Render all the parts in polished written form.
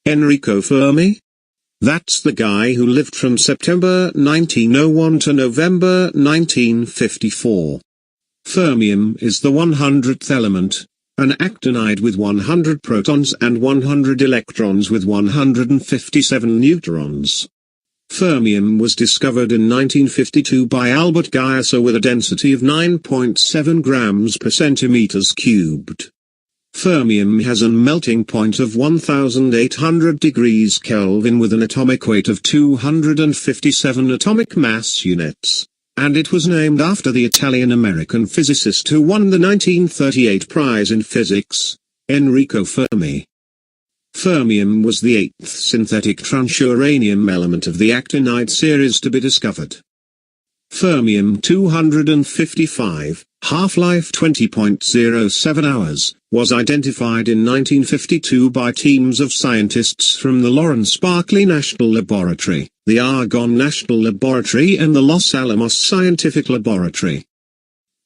Enrico Fermi? That's the guy who lived from September 1901 to November 1954. Fermium is the 100th element, an actinide with 100 protons and 100 electrons with 157 neutrons. Fermium was discovered in 1952 by Albert Geiser with a density of 9.7 grams per centimeters cubed. Fermium has a melting point of 1800 degrees Kelvin with an atomic weight of 257 atomic mass units, and it was named after the Italian-American physicist who won the 1938 prize in physics, Enrico Fermi. Fermium was the eighth synthetic transuranium element of the actinide series to be discovered. Fermium-255, half-life 20.07 hours, was identified in 1952 by teams of scientists from the Lawrence Berkeley National Laboratory, the Argonne National Laboratory and the Los Alamos Scientific Laboratory.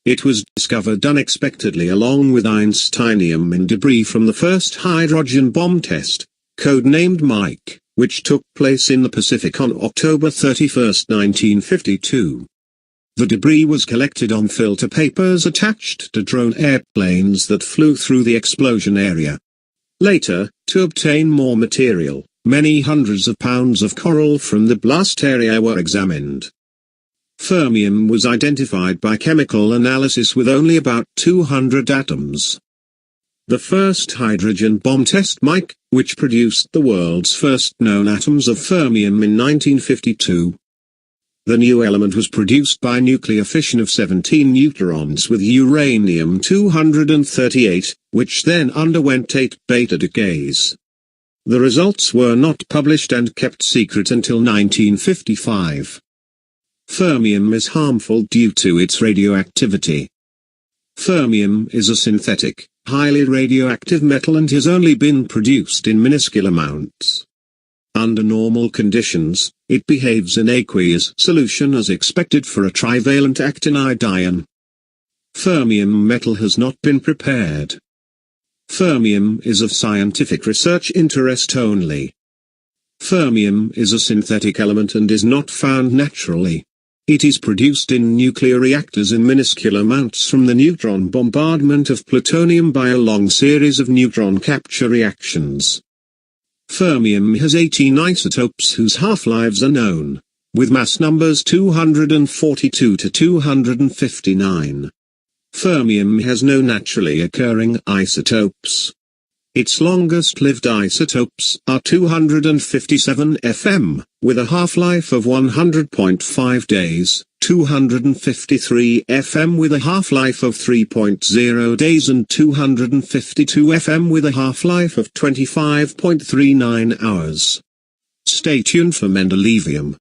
It was discovered unexpectedly along with Einsteinium in debris from the first hydrogen bomb test, codenamed Mike, which took place in the Pacific on October 31, 1952. The debris was collected on filter papers attached to drone airplanes that flew through the explosion area. Later, to obtain more material, many hundreds of pounds of coral from the blast area were examined. Fermium was identified by chemical analysis with only about 200 atoms. The first hydrogen bomb test Mike, which produced the world's first known atoms of fermium in 1952. The new element was produced by nuclear fission of 17 neutrons with uranium-238, which then underwent 8 beta decays. The results were not published and kept secret until 1955. Fermium is harmful due to its radioactivity. Fermium is a synthetic, highly radioactive metal and has only been produced in minuscule amounts. Under normal conditions, it behaves in aqueous solution as expected for a trivalent actinide ion. Fermium metal has not been prepared. Fermium is of scientific research interest only. Fermium is a synthetic element and is not found naturally. It is produced in nuclear reactors in minuscule amounts from the neutron bombardment of plutonium by a long series of neutron capture reactions. Fermium has 18 isotopes whose half-lives are known, with mass numbers 242 to 259. Fermium has no naturally occurring isotopes. Its longest-lived isotopes are 257 Fm, with a half-life of 100.5 days, 253 Fm with a half-life of 3.0 days and 252 Fm with a half-life of 25.39 hours. Stay tuned for Mendelevium.